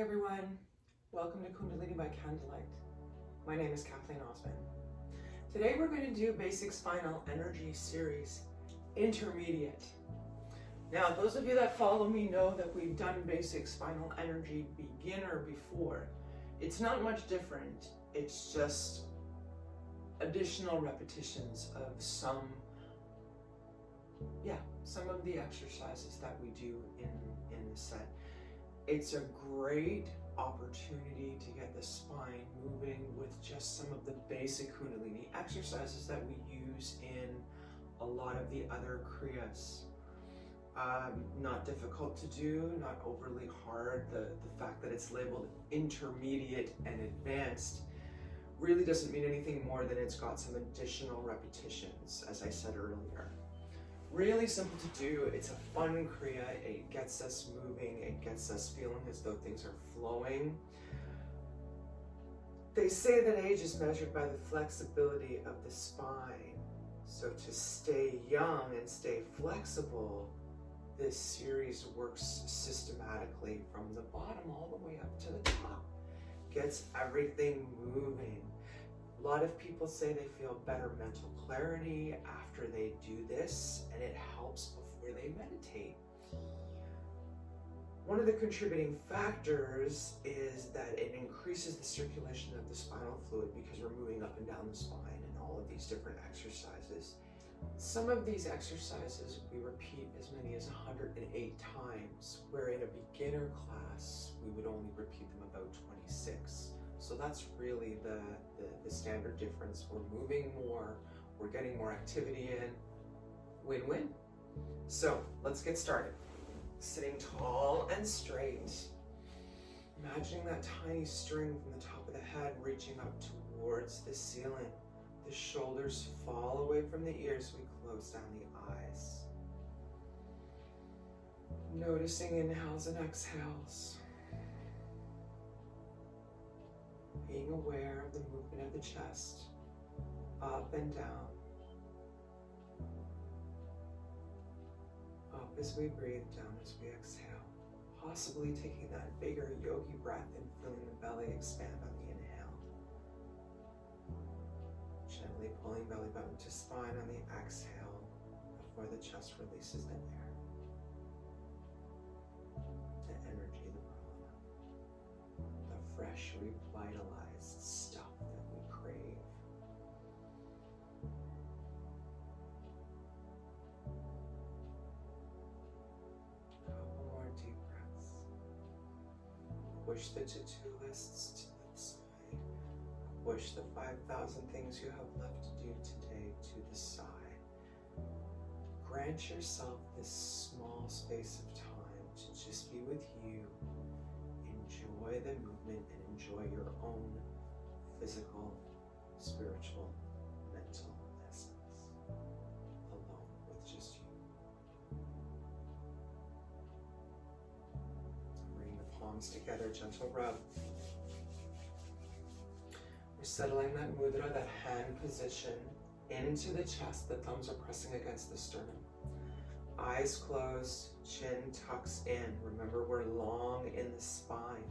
everyone. Welcome to Kundalini by Candlelight. My name is Kathleen Osmond. Today we're going to do Basic Spinal Energy Series Intermediate. Now, those of you that follow me know that we've done Basic Spinal Energy Beginner before. It's not much different. It's just additional repetitions of some of the exercises that we do in the set. It's a great opportunity to get the spine moving with just some of the basic Kundalini exercises that we use in a lot of the other Kriyas. Not difficult to do, not overly hard. The fact that it's labeled intermediate and advanced really doesn't mean anything more than it's got some additional repetitions, as I said earlier. Really simple to do. It's a fun Kriya. It gets us moving. It gets us feeling as though things are flowing. They say that age is measured by the flexibility of the spine. So to stay young and stay flexible, this series works systematically from the bottom all the way up to the top. Gets everything moving. A lot of people say they feel better mental clarity after they do this, and it helps before they meditate. One of the contributing factors is that it increases the circulation of the spinal fluid because we're moving up and down the spine and all of these different exercises. Some of these exercises we repeat as many as 108 times, where in a beginner class we would only repeat them about 26. So that's really the standard difference. We're moving more, we're getting more activity in, win-win. So let's get started. Sitting tall and straight. Imagining that tiny string from the top of the head reaching up towards the ceiling. The shoulders fall away from the ears, we close down the eyes. Noticing inhales and exhales. Being aware of the movement of the chest, up and down. Up as we breathe, down as we exhale. Possibly taking that bigger yogi breath and feeling the belly expand on the inhale. Gently pulling belly button to spine on the exhale before the chest releases the air. The energy, the prana, the fresh, revitalized stuff that we crave. Couple more deep breaths. Push the to-do lists to the side. Push the 5,000 things you have left to do today to the side. Grant yourself this small space of time to just be with you. Enjoy the movement and enjoy your own physical, spiritual, mental essence. Alone with just you. Bring the palms together, gentle rub. We're settling that mudra, that hand position, into the chest. The thumbs are pressing against the sternum. Eyes closed, chin tucks in. Remember, we're long in the spine.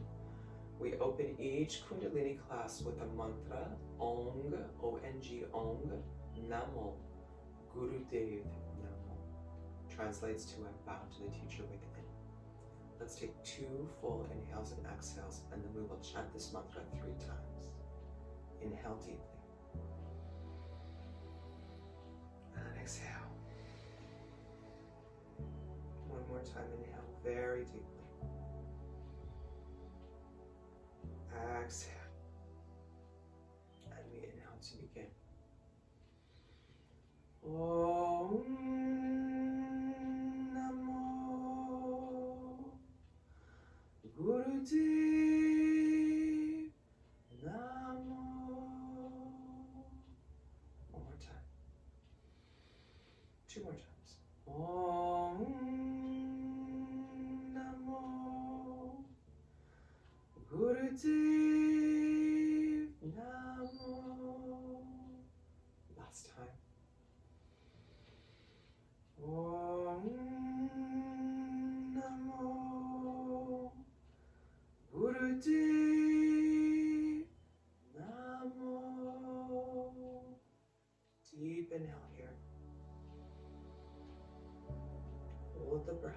We open each Kundalini class with a mantra, Ong, O-N-G, Ong, NAMO, Gurudev, NAMO. Translates to I bow to the teacher within. Let's take 2 full inhales and exhales, and then we will chant this mantra 3 times. Inhale deeply. And exhale. One more time, inhale very deeply. Exhale. And we inhale to begin. Om Namo Gurudev Namo. One more time. 2 more times. Om Namo Gurudev Namo. Last time. Om Namo Hold the breath.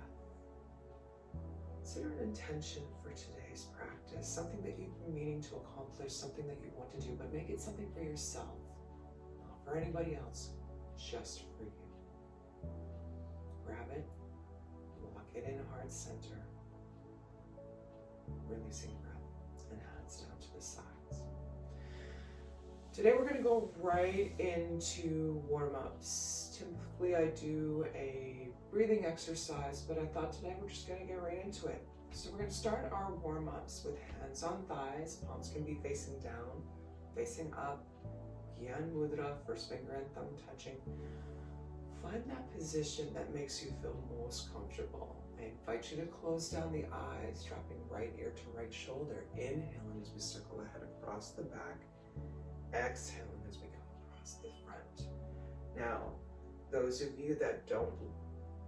Consider an intention for today's practice, something that you've been meaning to accomplish, something that you want to do, but make it something for yourself, not for anybody else, just for you. Grab it, lock it in heart center, releasing breath and hands down to the sides. Today we're going to go right into warm-ups. Typically I do a breathing exercise, but I thought today we're just going to get right into it. So we're going to start our warm-ups with hands on thighs. Palms can be facing down, facing up. Gyan Mudra, first finger and thumb touching. Find that position that makes you feel most comfortable. I invite you to close down the eyes, dropping right ear to right shoulder. Inhaling as we circle the head across the back. Exhaling as we come across the front. Now, those of you that don't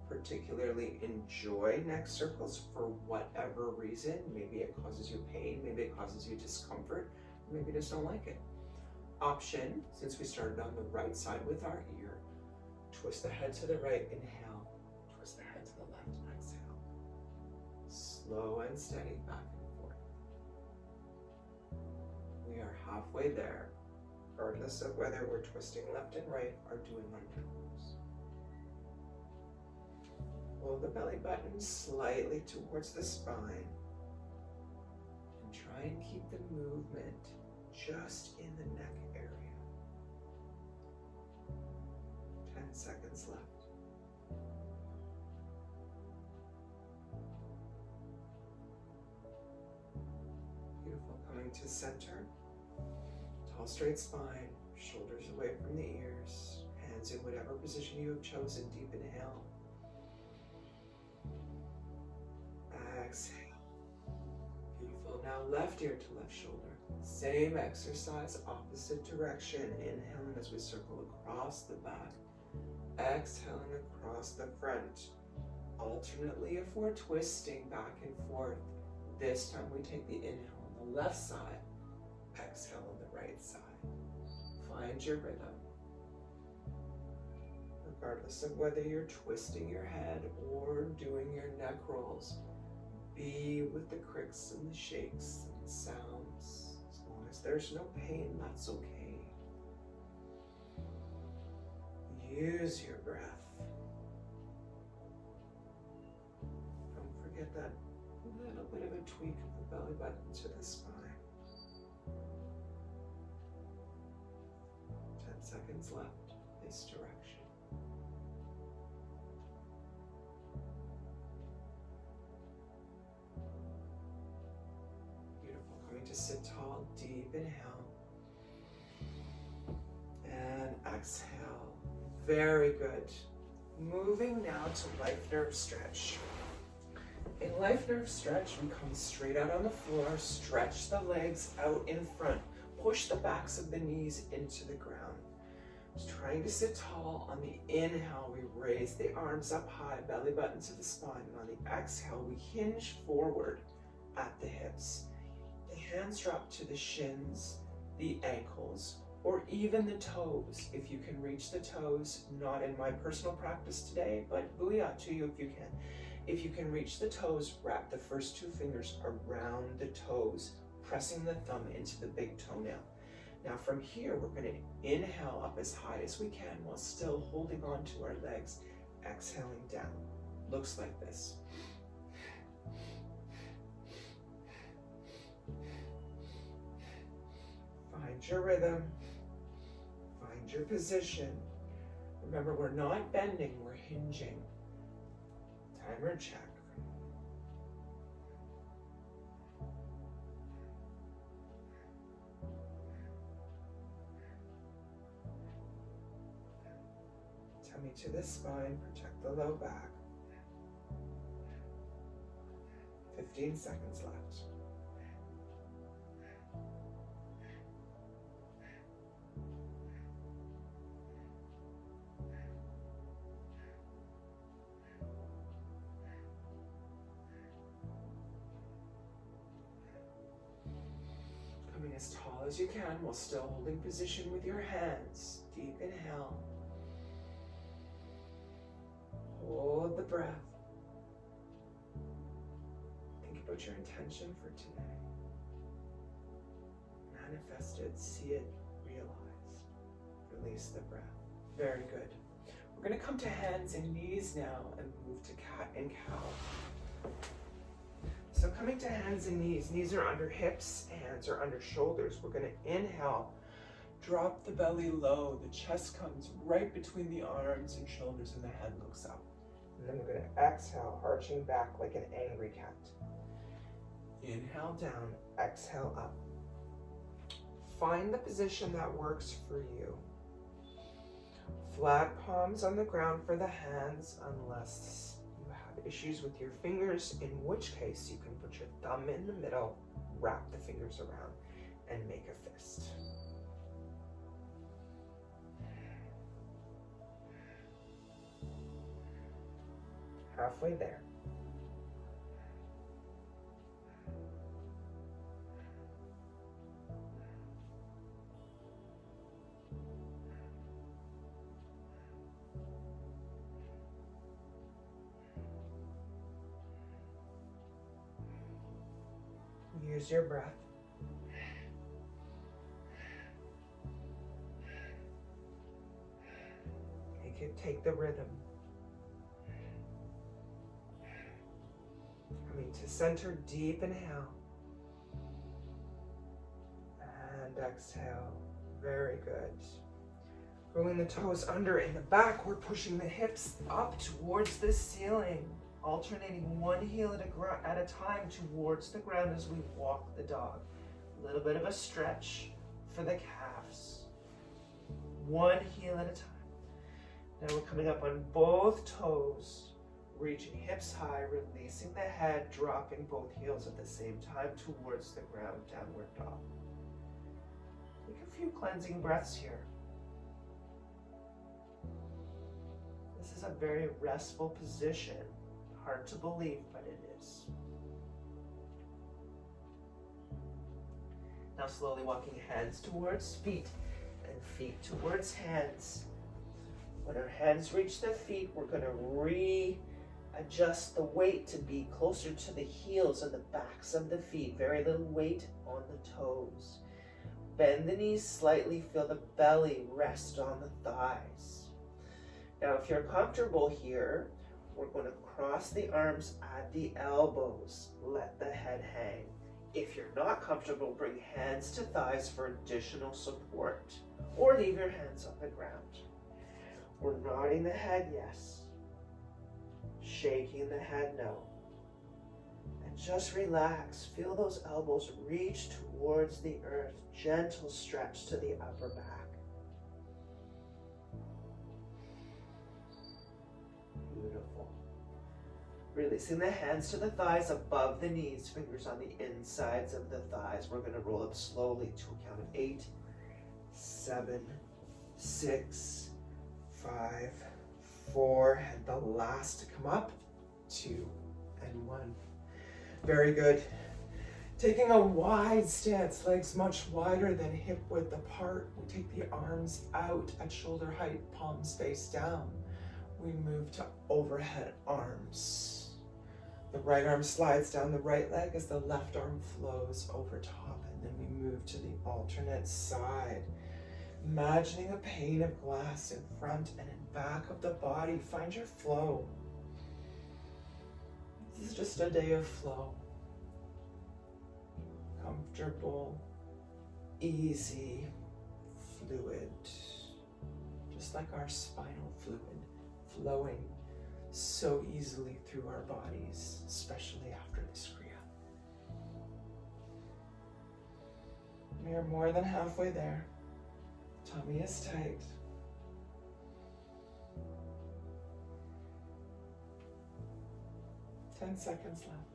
particularly enjoy neck circles for whatever reason, maybe it causes you pain, maybe it causes you discomfort, maybe you just don't like it. Option, since we started on the right side with our ear, twist the head to the right, inhale, twist the head to the left, exhale. Slow and steady back and forth. We are halfway there, regardless of whether we're twisting left and right or doing our knuckles. Pull the belly button slightly towards the spine and try and keep the movement just in the neck area. 10 seconds left. Beautiful. Coming to center. Tall, straight spine, shoulders away from the ears, hands in whatever position you have chosen. Deep inhale. Exhale. Beautiful. Now left ear to left shoulder. Same exercise, opposite direction. Inhaling as we circle across the back. Exhaling across the front. Alternately, if we're twisting back and forth, this time we take the inhale on the left side. Exhale on the right side. Find your rhythm. Regardless of whether you're twisting your head or doing your neck rolls, be with the cricks and the shakes and the sounds. As long as there's no pain, that's okay. Use your breath. Don't forget that little bit of a tweak of the belly button to the spine. 10 seconds left, this direction. Beautiful. Coming to sit tall, deep inhale. And exhale. Very good. Moving now to life nerve stretch. In life nerve stretch, we come straight out on the floor, stretch the legs out in front, push the backs of the knees into the ground. Just trying to sit tall. On the inhale, we raise the arms up high, belly button to the spine. And on the exhale, we hinge forward at the hips. The hands drop to the shins, the ankles, or even the toes, if you can reach the toes. Not in my personal practice today, but booyah to you if you can. If you can reach the toes, wrap the first 2 fingers around the toes, pressing the thumb into the big toenail. Now from here, we're going to inhale up as high as we can while still holding on to our legs, exhaling down. Looks like this. Find your rhythm. Find your position. Remember, we're not bending, we're hinging. Timer check. Tummy to the spine, protect the low back. 15 seconds left. As tall as you can while still holding position with your hands. Deep inhale. Hold the breath. about your intention for today. Manifest it, see it, realize. Release the breath. Very good. We're going to come to hands and knees now and move to cat and cow. So coming to hands and knees are under hips, hands are under shoulders. We're going to inhale, drop the belly low, the chest comes right between the arms and shoulders and the head looks up. And then we're going to exhale, arching back like an angry cat. Inhale down, exhale up. Find the position that works for you. Flat palms on the ground for the hands unless you have issues with your fingers, in which case you can put your thumb in the middle, wrap the fingers around, and make a fist. Halfway there. Use your breath. Take the rhythm. Coming to center, deep inhale. And exhale. Very good. Rolling the toes under in the back, we're pushing the hips up towards the ceiling. Alternating one heel at a time towards the ground as we walk the dog. A little bit of a stretch for the calves. One heel at a time. Now we're coming up on both toes, reaching hips high, releasing the head, dropping both heels at the same time towards the ground, downward dog. Take a few cleansing breaths here. This is a very restful position. Hard to believe, but it is. Now slowly walking hands towards feet and feet towards hands. When our hands reach the feet, we're going to readjust the weight to be closer to the heels and the backs of the feet. Very little weight on the toes. Bend the knees slightly, feel the belly rest on the thighs. Now if you're comfortable here, we're going to cross the arms at the elbows. Let the head hang. If you're not comfortable, bring hands to thighs for additional support, or leave your hands on the ground. We're nodding the head yes, shaking the head no. And just relax. Feel those elbows reach towards the earth. Gentle stretch to the upper back. Beautiful. Releasing the hands to the thighs above the knees, fingers on the insides of the thighs. We're going to roll up slowly to a count of 8, 7, 6, 5, 4, and the last to come up, 2 and 1. Very good. Taking a wide stance, legs much wider than hip width apart. We take the arms out at shoulder height, palms face down. We move to overhead arms. The right arm slides down the right leg as the left arm flows over top, and then we move to the alternate side. Imagining a pane of glass in front and in back of the body. Find your flow. This is just a day of flow. Comfortable, easy, fluid. Just like our spinal fluid flowing so easily through our bodies, especially after this Kriya. We are more than halfway there. Tummy is tight. Ten seconds left.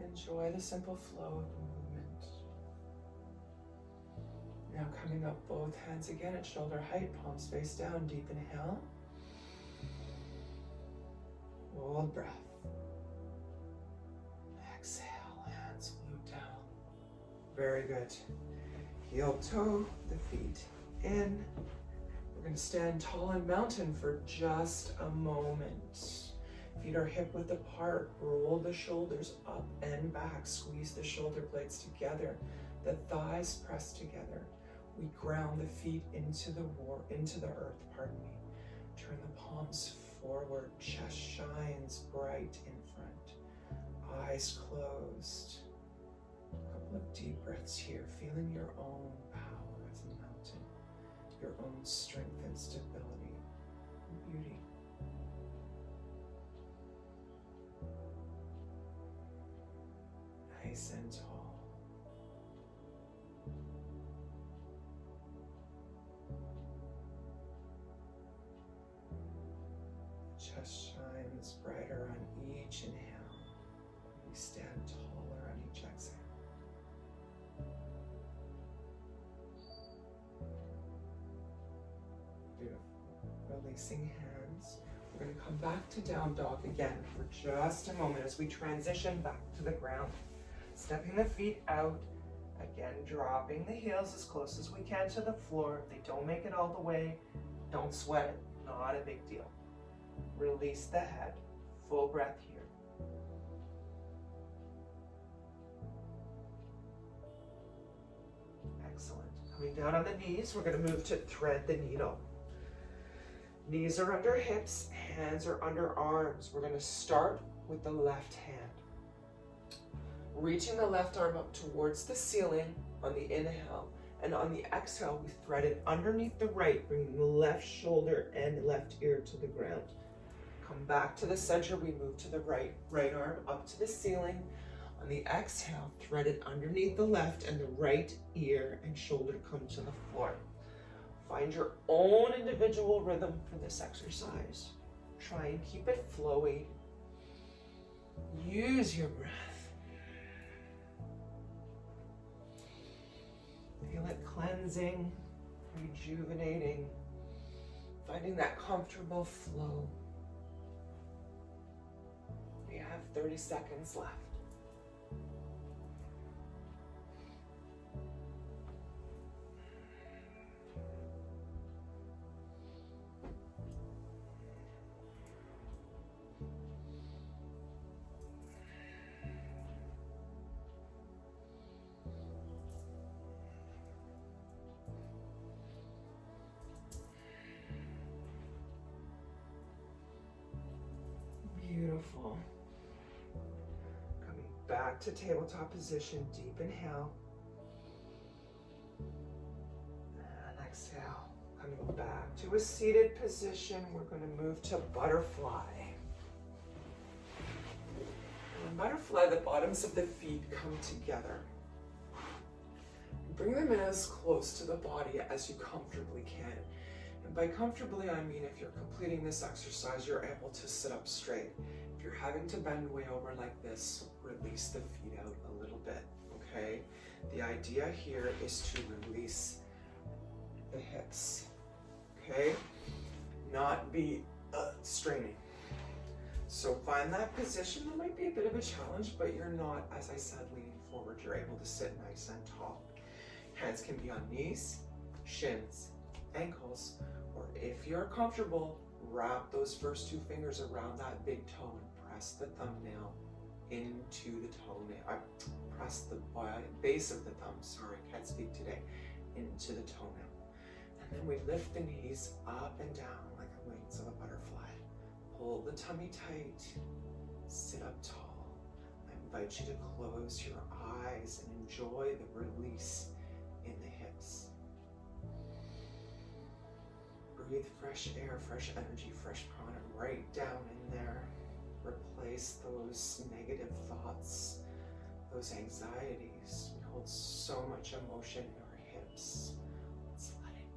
Enjoy the simple flow of the movement. Now coming up, both hands again at shoulder height, palms face down, deep inhale. Hold breath. Exhale, hands float down. Very good. Heel toe, the feet in. We're going going to stand tall and mountain for just a moment. Feet are hip width apart. Roll the shoulders up and back. Squeeze the shoulder blades together. The thighs press together. We ground the feet into the earth, pardon me. Turn the palms forward. Chest shines bright in front. Eyes closed. A couple of deep breaths here, feeling your own power as a mountain, your own strength and stability and beauty. Nice and tall. Chest shines brighter on each inhale. We stand taller on each exhale. Beautiful. Releasing hands. We're going to come back to down dog again for just a moment as we transition back to the ground. Stepping the feet out. Again, dropping the heels as close as we can to the floor. If they don't make it all the way, don't sweat it. Not a big deal. Release the head. Full breath here. Excellent. Coming down on the knees, we're going to move to thread the needle. Knees are under hips, hands are under arms. We're going to start with the left hand. Reaching the left arm up towards the ceiling on the inhale, and on the exhale, we thread it underneath the right, bringing the left shoulder and left ear to the ground. Come back to the center, we move to the right arm up to the ceiling. On the exhale, thread it underneath the left, and the right ear and shoulder come to the floor. Find your own individual rhythm for this exercise. Try and keep it flowy. Use your breath. Feel it cleansing, rejuvenating, finding that comfortable flow. We have 30 seconds left. Beautiful. Coming back to tabletop position, deep inhale. And exhale. Coming back to a seated position, we're going to move to butterfly. In butterfly, the bottoms of the feet come together. Bring them in as close to the body as you comfortably can. And by comfortably, I mean if you're completing this exercise, you're able to sit up straight. If you're having to bend way over like this, release the feet out a little bit, okay? The idea here is to release the hips, okay? Not be straining. So find that position. It might be a bit of a challenge, but you're not, as I said, leaning forward. You're able to sit nice and tall. Hands can be on knees, shins, ankles, or if you're comfortable, wrap those first two fingers around that big toe and press the thumbnail into the toenail. Press the base of the thumb, sorry, can't speak today, into the toenail. And then we lift the knees up and down like the wings of a butterfly. Pull the tummy tight, sit up tall. I invite you to close your eyes and enjoy the release in the hips. Breathe fresh air, fresh energy, fresh prana right down in there. Replace those negative thoughts, those anxieties. We hold so much emotion in our hips. Let's let it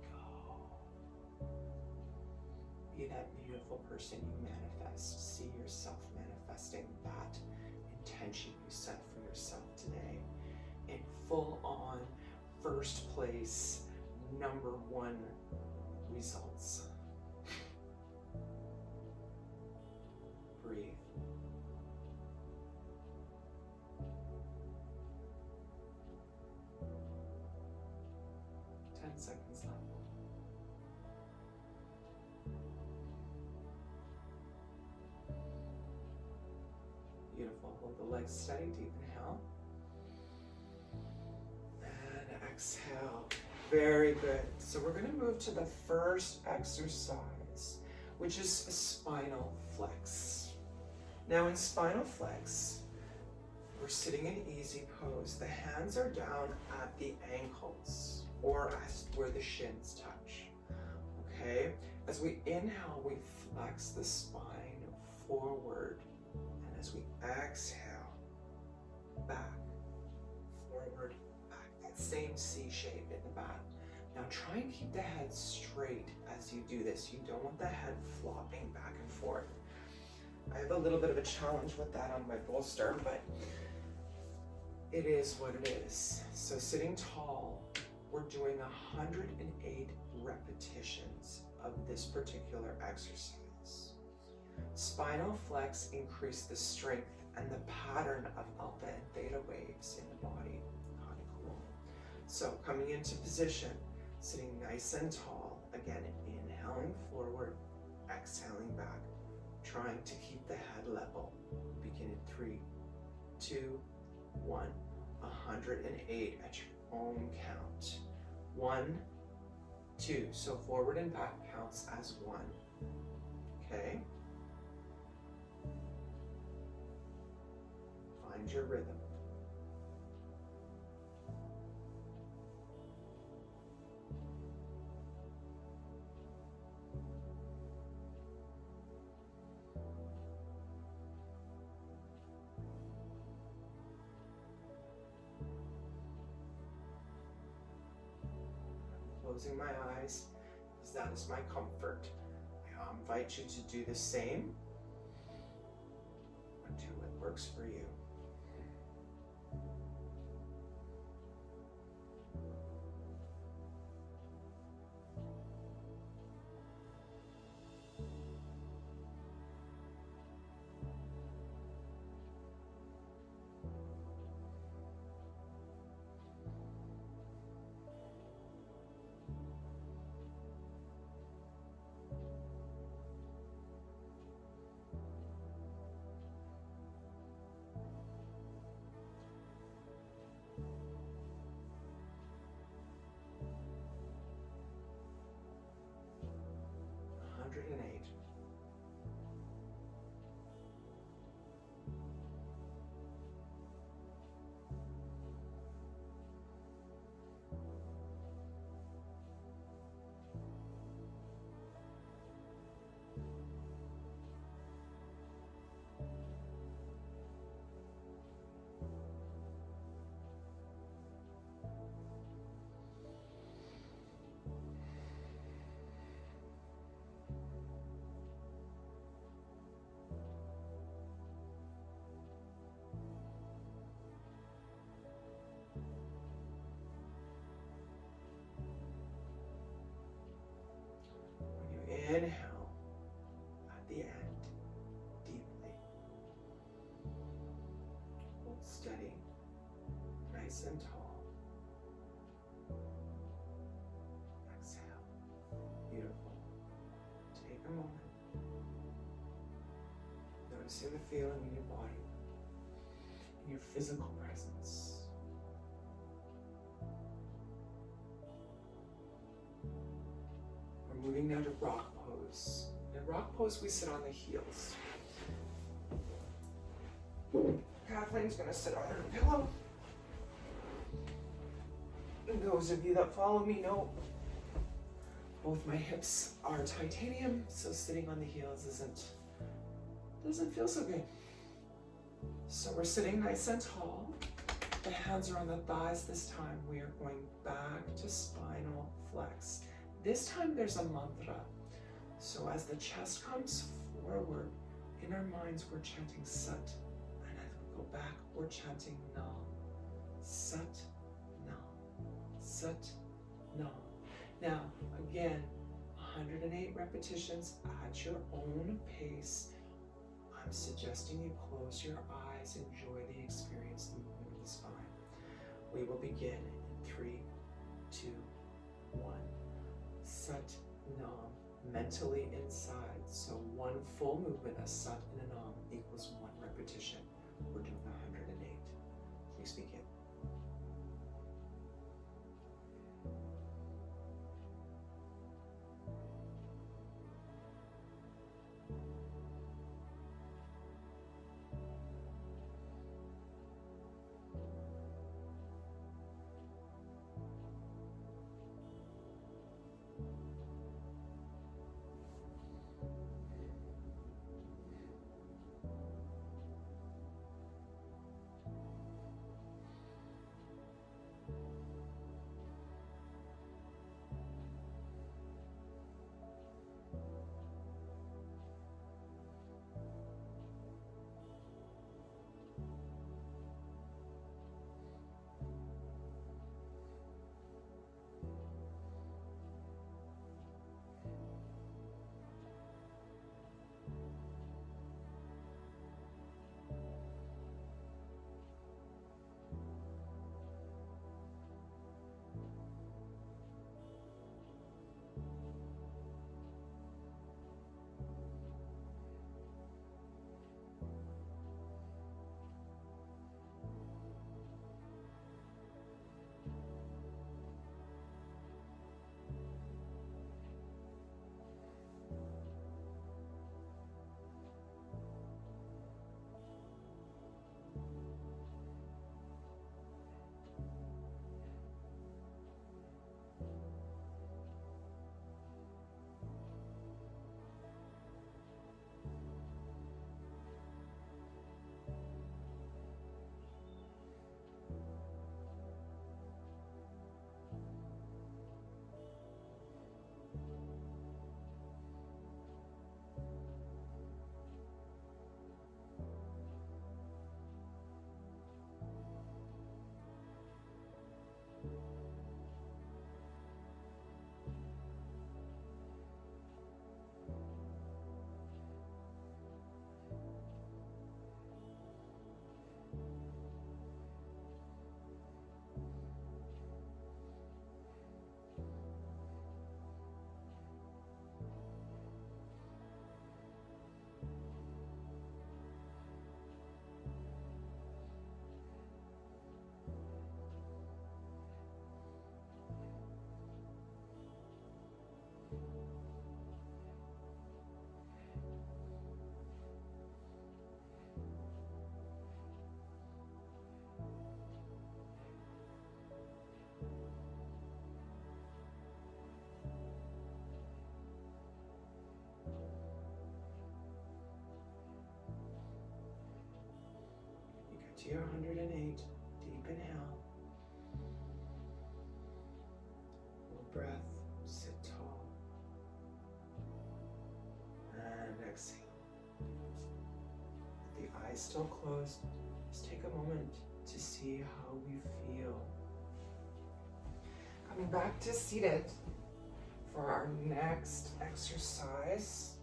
go. Be that beautiful person you manifest. See yourself manifesting that intention you set for yourself today in full on first place, number one results. Breathe. Seconds left. Hold the legs steady, deep inhale. And exhale. Very good. So we're going to move to the first exercise, which is a spinal flex. Now in spinal flex, we're sitting in easy pose. The hands are down at the ankles or where the shins touch. Okay? As we inhale, we flex the spine forward. And as we exhale, back, forward, back. That same C shape in the back. Now try and keep the head straight as you do this. You don't want the head flopping back and forth. I have a little bit of a challenge with that on my bolster, but it is what it is. So sitting tall, we're doing 108 repetitions of this particular exercise. Spinal flex increase the strength and the pattern of alpha and theta waves in the body. Kind of cool. So coming into position, sitting nice and tall. Again, inhaling forward, exhaling back, trying to keep the head level. Begin in 3, 2, 1. 108 at your own count. 1, 2. So forward and back counts as 1. Okay? Find your rhythm. Closing my eyes, because that is my comfort. I invite you to do the same, and do what works for you. Inhale at the end, deeply. Hold steady, nice and tall. Exhale. Beautiful. Take a moment. Noticing the feeling in your body, in your physical presence. We're moving now to rock pose. In rock pose, we sit on the heels. Kathleen's going to sit on her pillow. And those of you that follow me know both my hips are titanium, so sitting on the heels doesn't feel so good. So we're sitting nice and tall. The hands are on the thighs this time. We are going back to spinal flex. This time there's a mantra. So as the chest comes forward, in our minds we're chanting Sat. And as we go back, we're chanting Nam. Sat, Nam. Sat, Nam. Now, again, 108 repetitions at your own pace. I'm suggesting you close your eyes, enjoy the experience, the movement of the spine. We will begin in 3, 2, 1. Sat, Nam, mentally inside. So one full movement, a Sat and a Nam, equals 1 repetition. We're doing 108. Please begin. To your 108, deep inhale. Full breath, sit tall. And exhale. With the eyes still closed, just take a moment to see how we feel. Coming back to seated for our next exercise.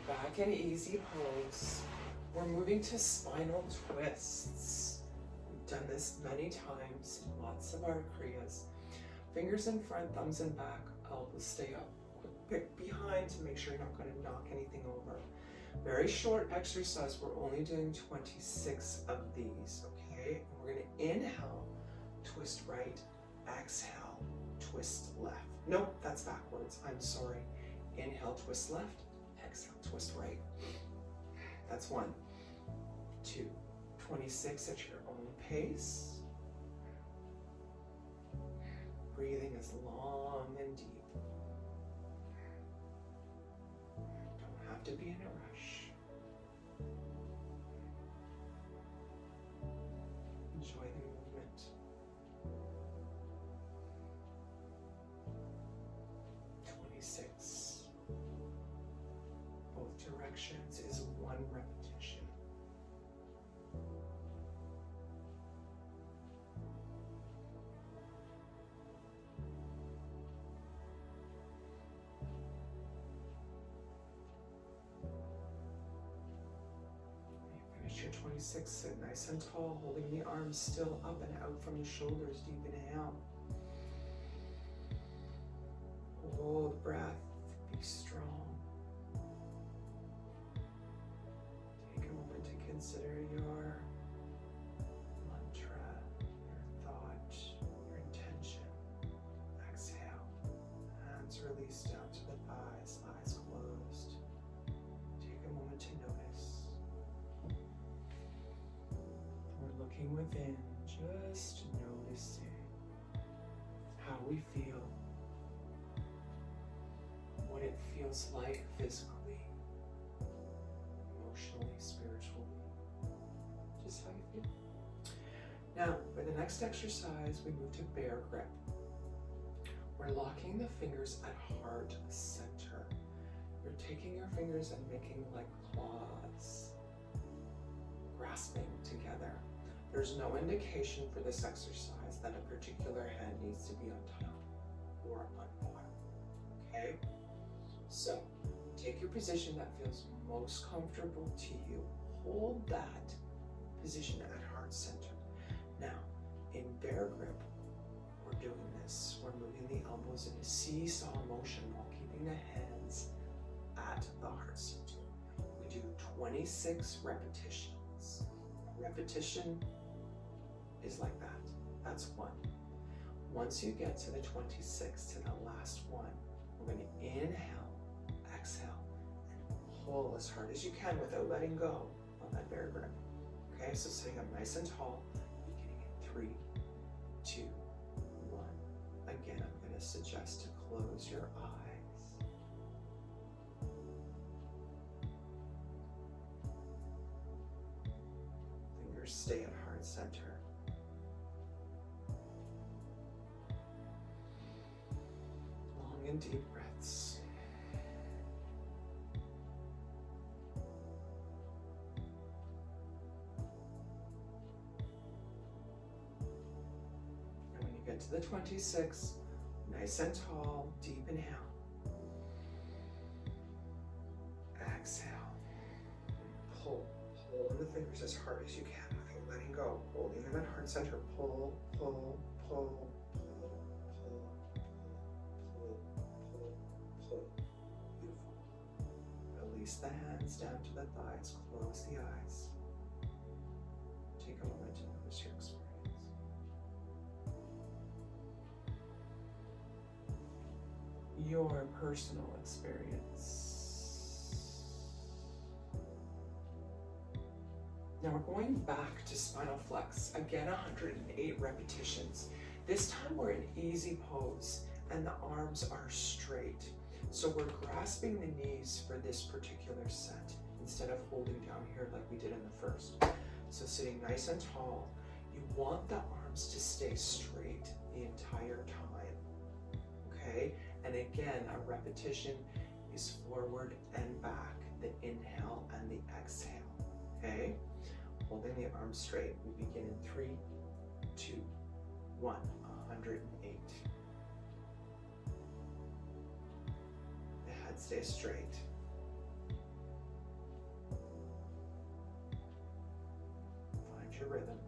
Back in easy pose. We're moving to spinal twists. We've done this many times in lots of our kriyas. Fingers in front, thumbs in back, elbows stay up. Pick behind to make sure you're not going to knock anything over. Very short exercise. We're only doing 26 of these, okay? And we're going to inhale, twist right, exhale, twist left. Nope, that's backwards. I'm sorry. Inhale, twist left. Exhale, twist right. That's 1, 2, 26 at your own pace. Breathing is long and deep. Don't have to be in a rush. Enjoy the movement. 26. Both directions is 1 repetition. Finish your 26, sit nice and tall, holding the arms still up and out from the shoulders. Deep inhale. Hold breath, be strong. Take a moment to consider your mantra, your thought, your intention. Exhale, hands release down to the thighs, eyes closed. Take a moment to notice. We're looking within, just noticing how we feel, what it feels like physically, emotionally, spiritually, just how you feel. Now, for the next exercise, we move to bear grip. We're locking the fingers at heart center. You're taking your fingers and making like claws, grasping together. There's no indication for this exercise that a particular hand needs to be on top or on bottom, okay? So, take your position that feels most comfortable to you. Hold that position at heart center. Now, in bear grip, we're doing this. We're moving the elbows in a seesaw motion while keeping the hands at the heart center. We do 26 repetitions. Repetition is like that. That's one. Once you get to the 26, to the last one, we're going to inhale, exhale, and pull as hard as you can without letting go on that bear grip. Okay, so sitting up nice and tall, beginning in 3, 2, 1. Again, I'm going to suggest to close your eyes. Fingers stay at heart center. Long and deep breaths. And when you get to the 26, nice and tall, deep inhale. Exhale. Pull on the fingers as hard as you can without letting go. Holding them at heart center. Pull, pull, pull, pull, pull, pull, pull, pull. Beautiful. Release the hands down to the thighs. Close the eyes. Take a moment to notice your experience. Your personal experience. Now we're going back to Spinal Flex. Again, 108 repetitions. This time we're in easy pose and the arms are straight. So we're grasping the knees for this particular set instead of holding down here like we did in the first. So sitting nice and tall, you want the arms to stay straight the entire time, okay? And again, a repetition is forward and back, the inhale and the exhale, okay? Holding the arms straight. We begin in 3, 2, 1, 108. The head stays straight. Find your rhythm.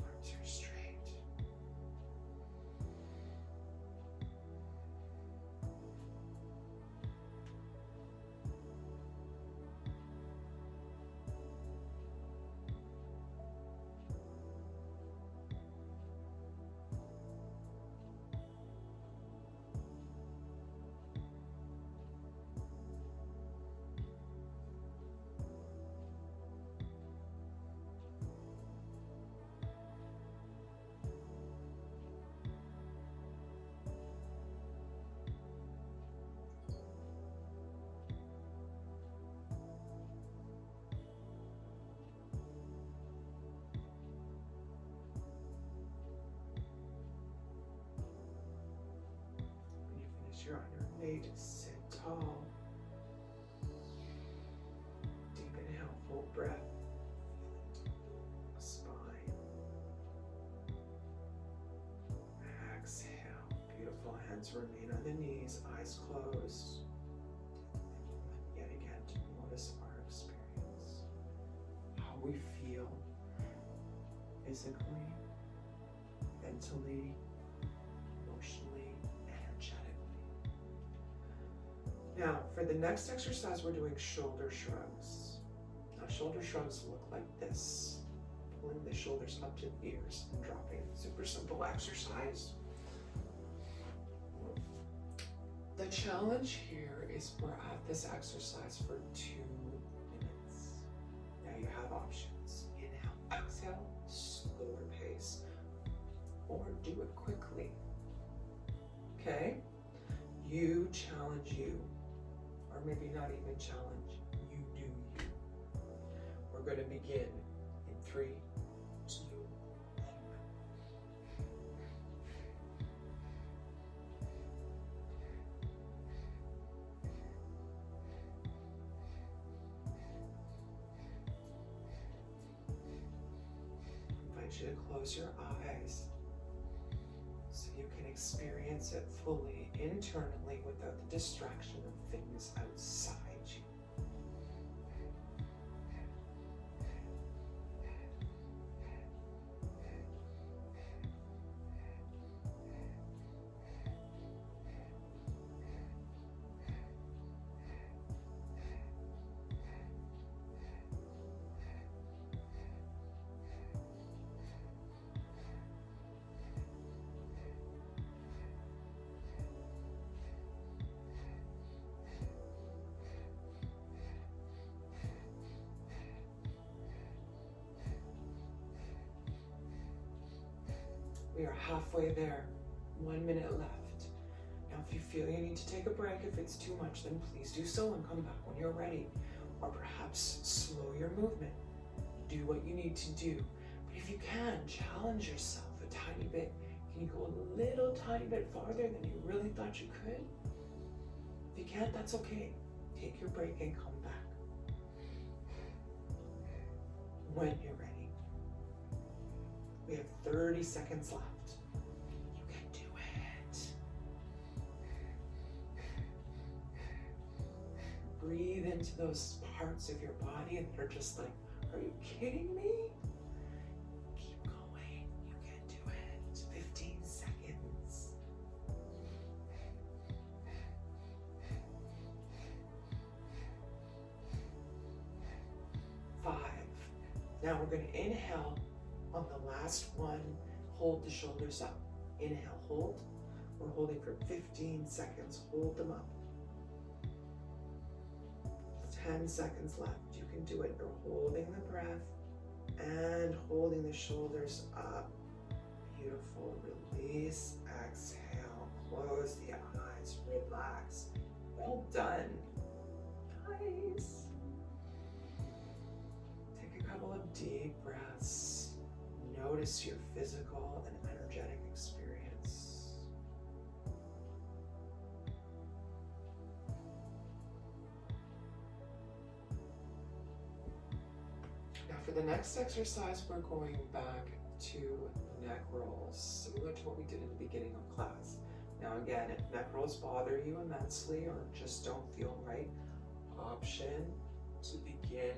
Arms are straight. Rest your underneath. Sit tall. Deep inhale, full breath. Spine. Exhale. Beautiful. Hands remain on the knees, eyes closed. Yet again, to notice our experience. How we feel physically, mentally, emotionally, energetically. Now, for the next exercise, we're doing shoulder shrugs. Now, shoulder shrugs look like this. Pulling the shoulders up to the ears and dropping. Super simple exercise. The challenge here is we're at this exercise for 2 minutes. Now you have options. Inhale, exhale, slower pace, or do it quickly. Okay? You challenge you, or maybe not even challenge, you do you. We're going to begin in 3, 2, you to close your eyes so you can experience it fully internally without the distraction of things outside you. We are halfway there, 1 minute left. Now, if you feel you need to take a break, if it's too much, then please do so and come back when you're ready. Or perhaps slow your movement. Do what you need to do. But if you can, challenge yourself a tiny bit. Can you go a little tiny bit farther than you really thought you could? If you can't, that's okay. Take your break and come back when you're ready. We have 30 seconds left. You can do it. Breathe into those parts of your body and they're just like, are you kidding me? Keep going. You can do it. 15 seconds. 5. Now we're going to inhale. On the last one, hold the shoulders up. Inhale, hold. We're holding for 15 seconds. Hold them up. 10 seconds left. You can do it. You're holding the breath and holding the shoulders up. Beautiful. Release. Exhale. Close the eyes. Relax. Well done. Nice. Take a couple of deep breaths. Notice your physical and energetic experience. Now for the next exercise, we're going back to neck rolls, similar to what we did in the beginning of class. Now again, if neck rolls bother you immensely or just don't feel right, option to begin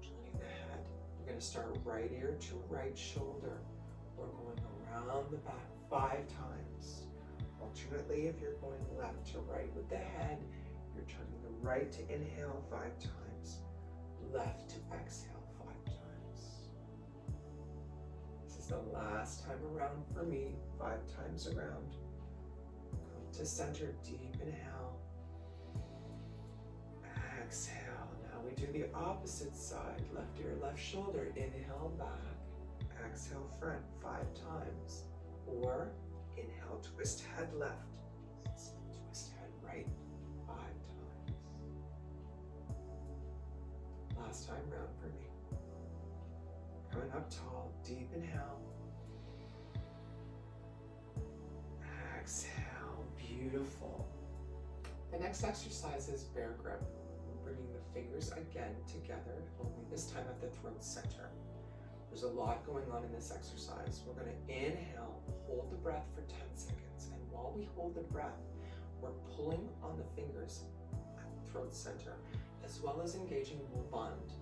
turning the head. We're going to start right ear to right shoulder. We're going around the back 5 times. Alternately, if you're going left to right with the head, you're turning the right to inhale 5 times, left to exhale 5 times. This is the last time around for me, 5 times around. Come to center, deep inhale. Exhale. We do the opposite side, left ear, left shoulder. Inhale back, exhale front 5 times. Or inhale, twist head left, twist head right 5 times. Last time round for me. Coming up tall, deep inhale. Exhale, beautiful. The next exercise is bear grip. We're bringing the fingers again together, only this time at the throat center. There's a lot going on in this exercise. We're going to inhale, hold the breath for 10 seconds. And while we hold the breath, we're pulling on the fingers at the throat center, as well as engaging band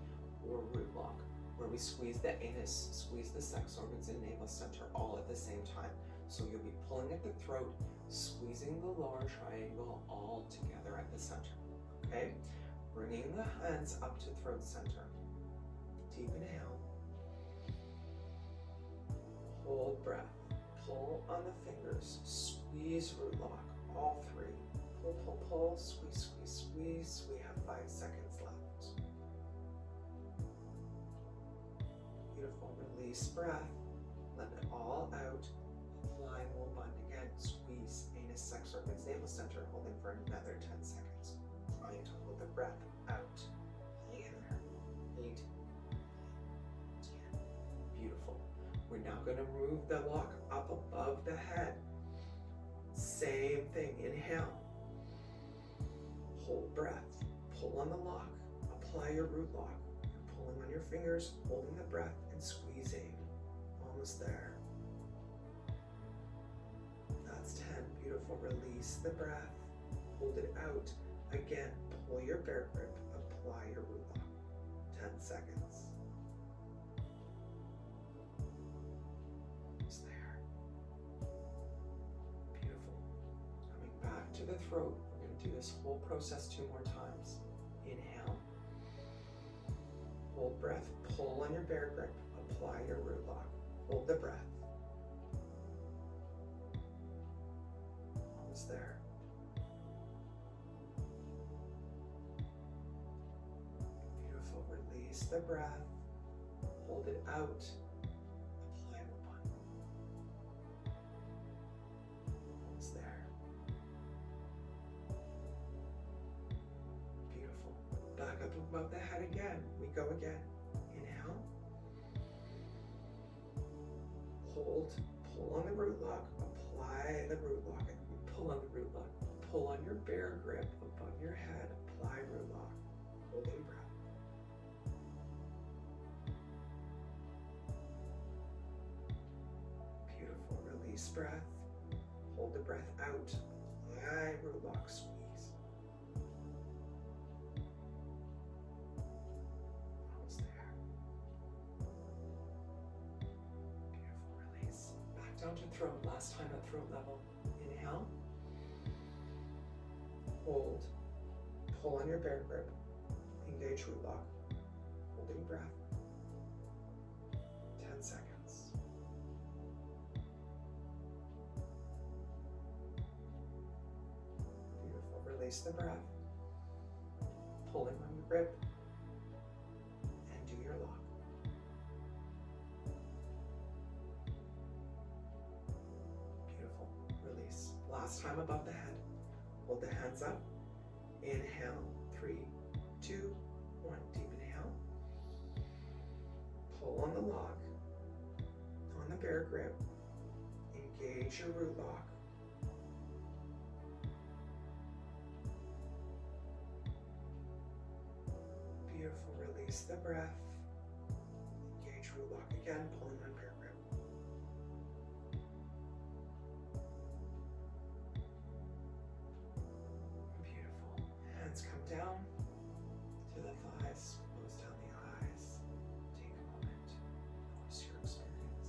or root lock, where we squeeze the anus, squeeze the sex organs and navel center all at the same time. So you'll be pulling at the throat, squeezing the lower triangle all together at the center. Okay? Bringing the hands up to throat center. Deep inhale. Hold breath. Pull on the fingers. Squeeze root lock. All three. Pull, pull, pull. Squeeze, squeeze, squeeze. We have 5 seconds left. Beautiful. Release breath. Let it all out. Apply whole bund again. Squeeze anus, sex organs, navel center. Holding for another 10 seconds. Trying to hold the breath out. Hang in there. 8, 10. Beautiful. We're now going to move the lock up above the head. Same thing. Inhale. Hold breath. Pull on the lock. Apply your root lock. You're pulling on your fingers, holding the breath, and squeezing. Almost there. That's 10. Beautiful. Release the breath. Hold it out. Again, pull your bear grip. Apply your root lock. 10 seconds. Almost there. Beautiful. Coming back to the throat. We're going to do this whole process 2 more times. Inhale. Hold breath. Pull on your bear grip. Apply your root lock. Hold the breath. Almost there. Beautiful. Release the breath. Hold it out. Apply the bun. Almost there. Beautiful. Back up above the head again. We go again. Inhale. Hold. Pull on the root lock. Apply the root lock. Pull on the root lock. Pull on your bear grip above your head. Apply root lock. Holding breath. Beautiful. Release breath. Hold the breath out. Apply root lock. Squeeze. Almost there. Beautiful. Release. Back down to throat. Last time at throat level. Inhale. Hold. Pull on your bear grip. Engage root lock. Holding breath. 10 seconds. Beautiful. Release the breath. Pulling on your grip. And do your lock. Beautiful. Release. Last time above the head. Hold the hands up. Inhale. 3, 2, 1. Deep inhale. Pull on the lock. On the bear grip. Engage your root lock. Beautiful. Release the breath. Engage root lock again. Pulling on bear grip. Hands come down to the thighs, close down the eyes. Take a moment, notice your experience.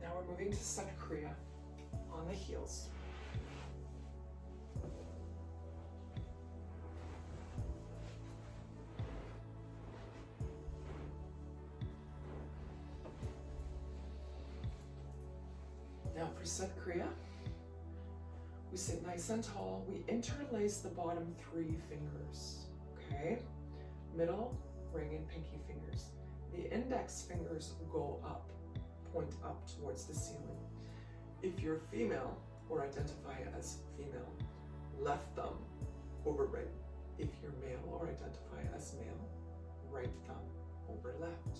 Now we're moving to Spinal Kriya on the heels. Now for Spinal Kriya, we sit nice and tall. We interlace the bottom 3 fingers, okay? Middle, ring, and pinky fingers. The index fingers go up, point up towards the ceiling. If you're female or identify as female, left thumb over right. If you're male or identify as male, right thumb over left.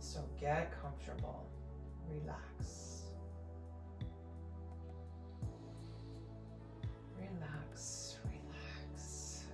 So get comfortable, relax. Relax, relax.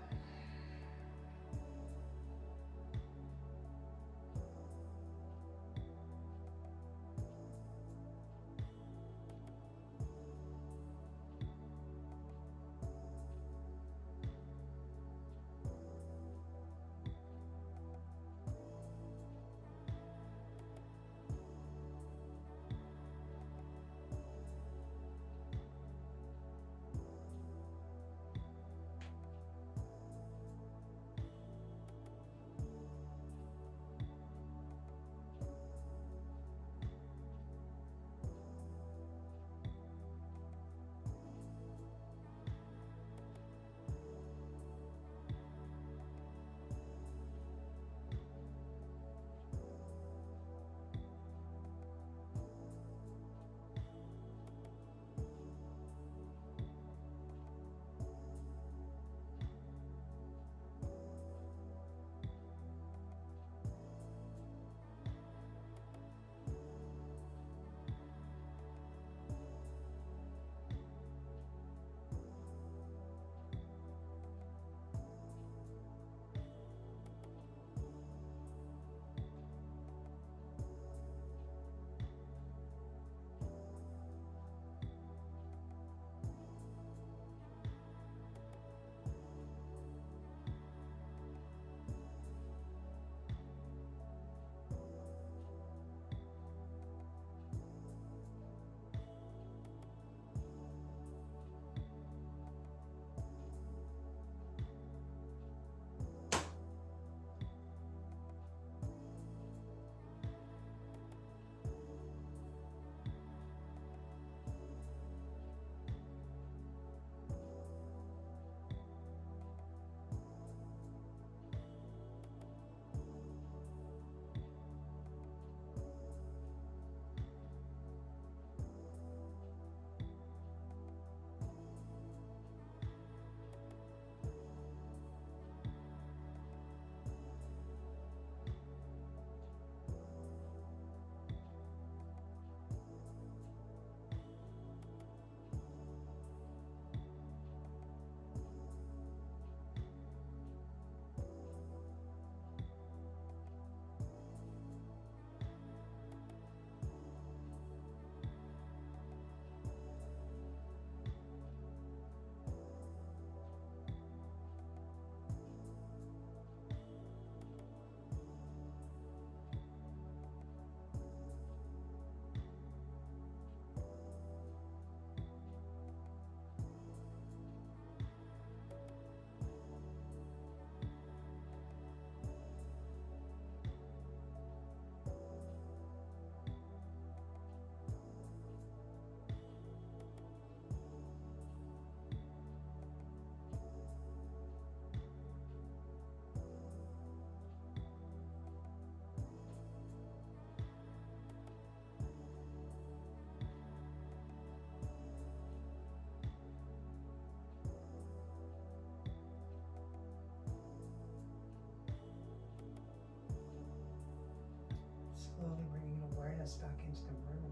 Slowly bringing awareness back into the room.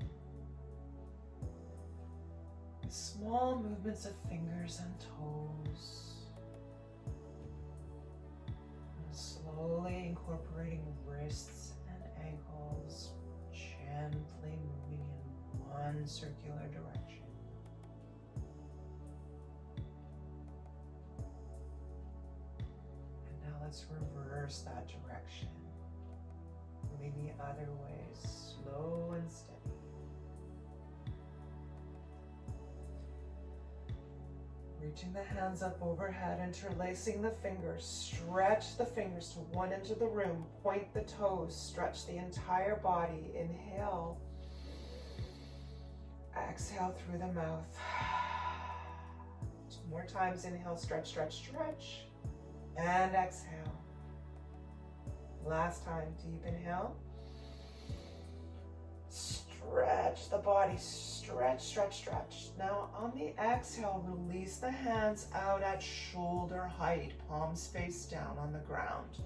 With small movements of fingers and toes. And slowly incorporating wrists and ankles, gently moving in one circular direction. And now let's reverse that direction. Moving the other way, slow and steady. Reaching the hands up overhead, interlacing the fingers, stretch the fingers to one end of the room, point the toes, stretch the entire body. Inhale, exhale through the mouth. 2 more times, inhale, stretch, stretch, stretch, and exhale. Last time, deep inhale. Stretch the body, stretch, stretch, stretch. Now on the exhale, release the hands out at shoulder height, palms face down on the ground.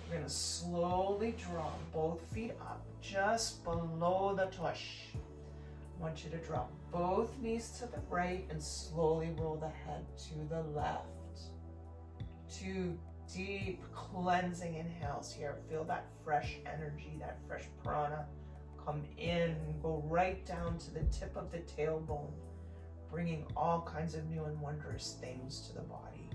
We're gonna slowly draw both feet up just below the tush. I want you to drop both knees to the right and slowly roll the head to the left. 2 deep cleansing inhales here. Feel that fresh energy, that fresh prana come in and go right down to the tip of the tailbone, bringing all kinds of new and wondrous things to the body.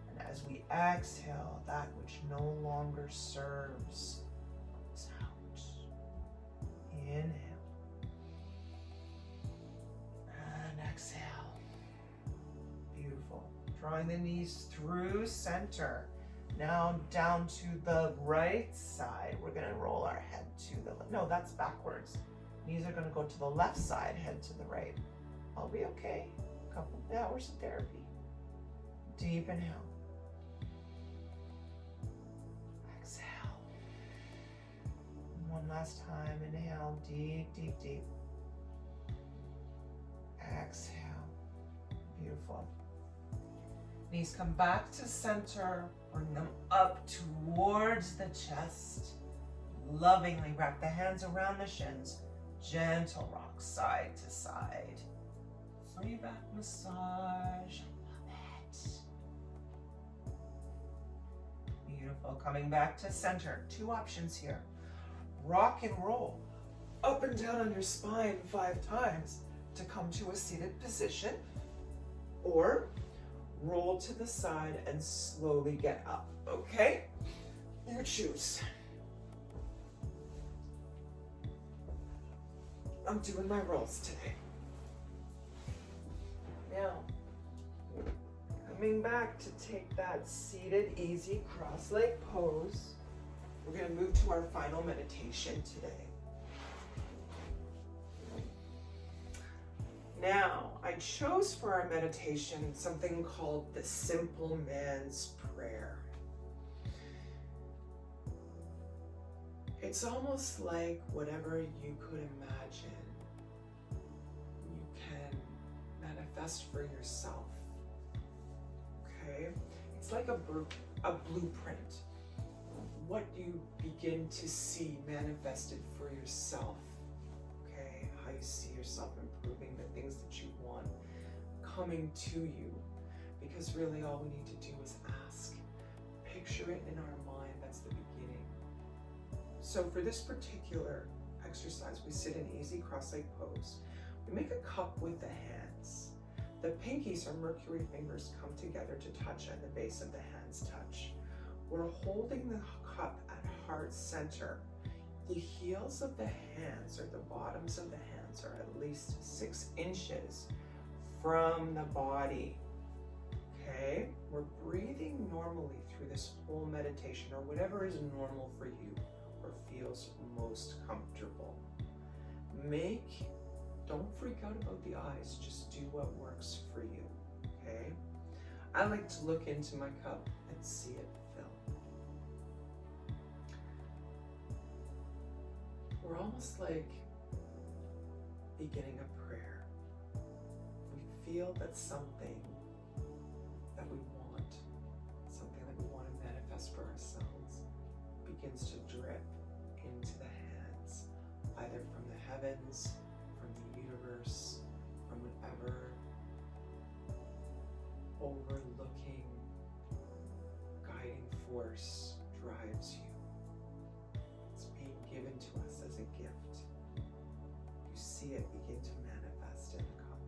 And as we exhale, that which no longer serves is out. Inhale. And exhale. Beautiful. Drawing the knees through center. Now down to the right side. We're gonna roll our head to the left. No, that's backwards. Knees are gonna go to the left side, head to the right. I'll be okay. A couple of hours of therapy. Deep inhale. Exhale. One last time. Inhale, deep, deep, deep. Exhale. Beautiful. Knees come back to center. Bring them up towards the chest. Lovingly wrap the hands around the shins. Gentle rock side to side. Free back massage. Love it. Beautiful. Coming back to center. 2 options here. Rock and roll up and down on your spine 5 times to come to a seated position, or roll to the side and slowly get up, okay? You choose. I'm doing my rolls today. Now, coming back to take that seated, easy cross-leg pose, we're gonna move to our final meditation today. Now, I chose for our meditation something called the Simple Man's Prayer. It's almost like whatever you could imagine, you can manifest for yourself, okay? It's like a blueprint. What you begin to see manifested for yourself, okay? How you see yourself improving, the things that you want coming to you. Because really all we need to do is ask. Picture it in our mind, that's the beginning. So for this particular exercise, we sit in easy cross-leg pose. We make a cup with the hands. The pinkies or mercury fingers come together to touch and the base of the hands touch. We're holding the cup at heart center. The heels of the hands, or the bottoms of the hands, are at least 6 inches from the body. Okay? We're breathing normally through this whole meditation, or whatever is normal for you or feels most comfortable. Don't freak out about the eyes, just do what works for you, okay? I like to look into my cup and see it fill. We're almost like beginning a prayer. We feel that something that we want, something that we want to manifest for ourselves, begins to drip into the hands, either from the heavens, from the universe, from whatever overlooking, guiding force drives you. It's being given to us as a gift. You see it begin to manifest in the cup.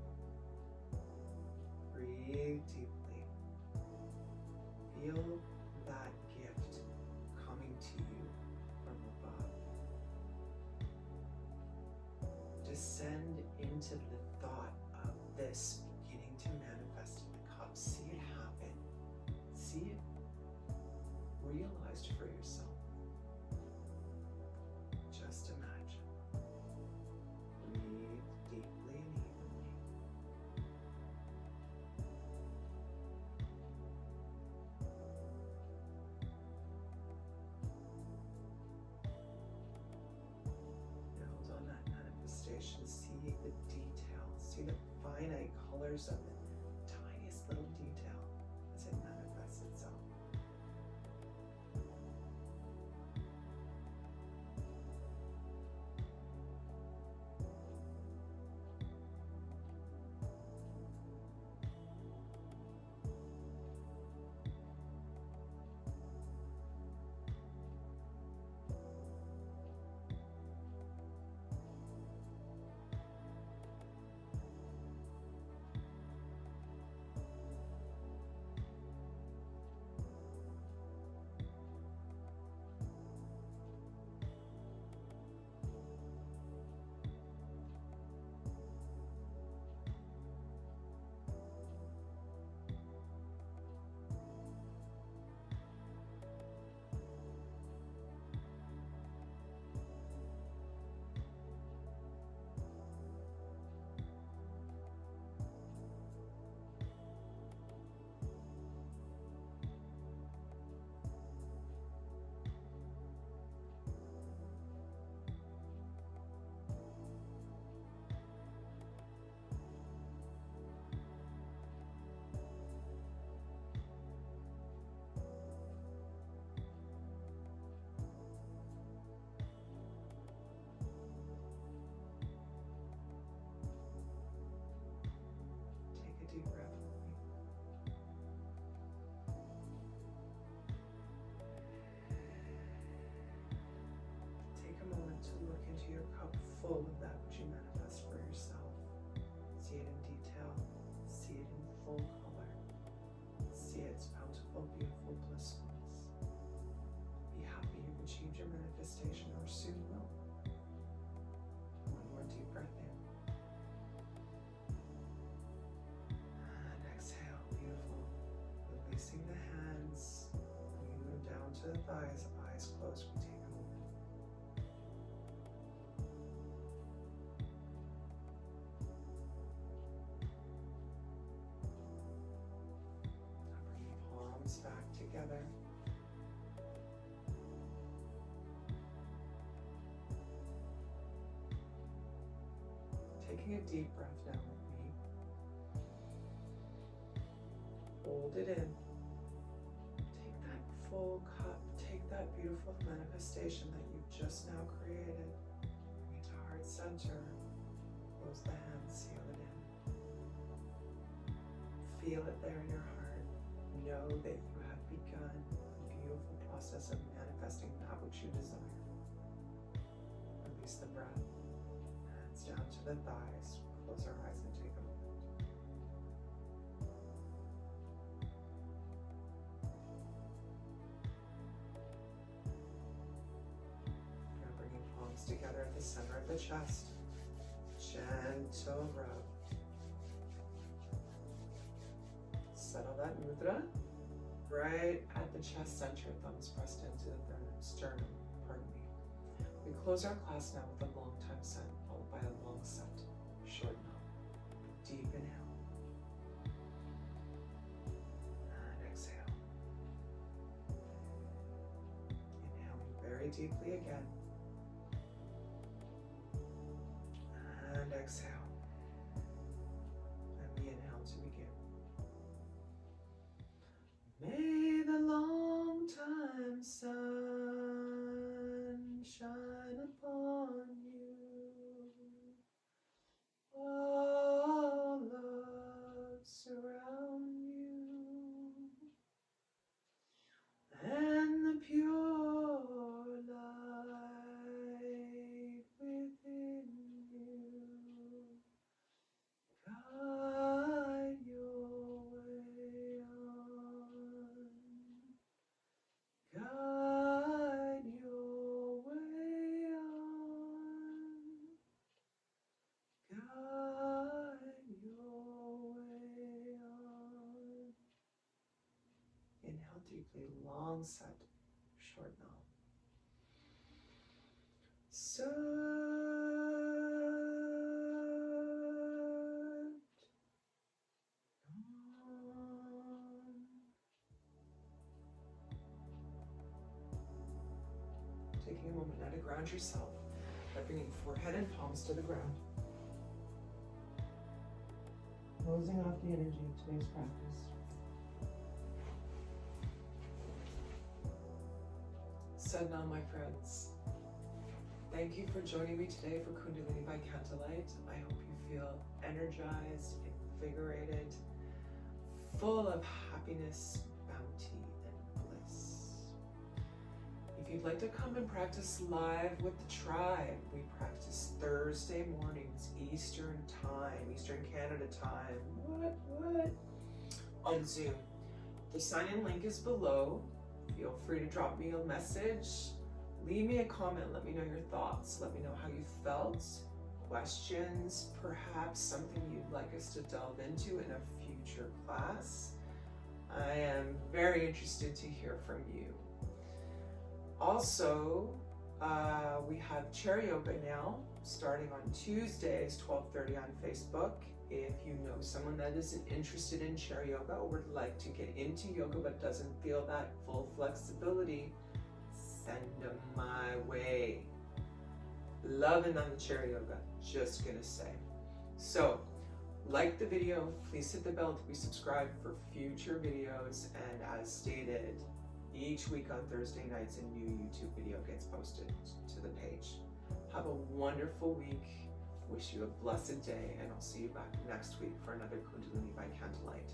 Breathe deeply. Feel that gift coming to you from above. Descend into the thought of this beginning to manifest in the cup. See it happen. See it realized for yourself. Just imagine. Breathe deeply and evenly. Build on that manifestation. See the detail. See the finite colors of it. Tiniest little detail as it manifests itself. to look into your cup full of that which you manifest for yourself. See it in detail. See it in full color. See its bountiful, beautiful blissfulness. Be happy you've achieved your manifestation, or soon will. One more deep breath in. And exhale, beautiful. Releasing the hands. We move down to the thighs, eyes closed. We take a moment. Now bring your palms back together. Taking a deep breath now with me. Hold it in. Take that full cup. Take that beautiful manifestation that you've just now created. Bring it to heart center. Close the hands, seal it in. Feel it there in your heart. Know that you have begun a beautiful process of manifesting that which you desire. Release the breath. Hands down to the thighs. Close our eyes and take a moment. Now bringing palms together at the center of the chest. Gentle rub. Settle that mudra right at the chest center, thumbs pressed into the sternum, pardon me. We close our class now with a long time set, followed by a long set, short now. Deep inhale. And exhale. Inhaling very deeply again. And exhale. And we inhale to begin. May the long time sun shine upon you. All love surround you. And the pure light within you guide your way on. Guide your way on. Guide your way on. Inhale deeply, long set, short now. Taking a moment now to ground yourself by bringing forehead and palms to the ground. Closing off the energy of today's practice. Sadhana, my friends. Thank you for joining me today for Kundalini by Candlelight. I hope you feel energized, invigorated, full of happiness, bounty, and bliss. If you'd like to come and practice live with the tribe, we practice Thursday mornings, Eastern time, Eastern Canada time. What? On Zoom. The sign-in link is below. Feel free to drop me a message. Leave me a comment. Let me know your thoughts. Let me know how you felt. Questions, perhaps something you'd like us to delve into in a future class. I am very interested to hear from you. Also, we have chair yoga now, starting on Tuesdays, 12:30 on Facebook. If you know someone that isn't interested in chair yoga or would like to get into yoga but doesn't feel that full flexibility, send them my way. Loving on the chair yoga, just gonna say. So, like the video, please hit the bell to be subscribed for future videos, and as stated, each week on Thursday nights a new YouTube video gets posted to the page. Have a wonderful week. Wish you a blessed day, and I'll see you back next week for another Kundalini by Candlelight.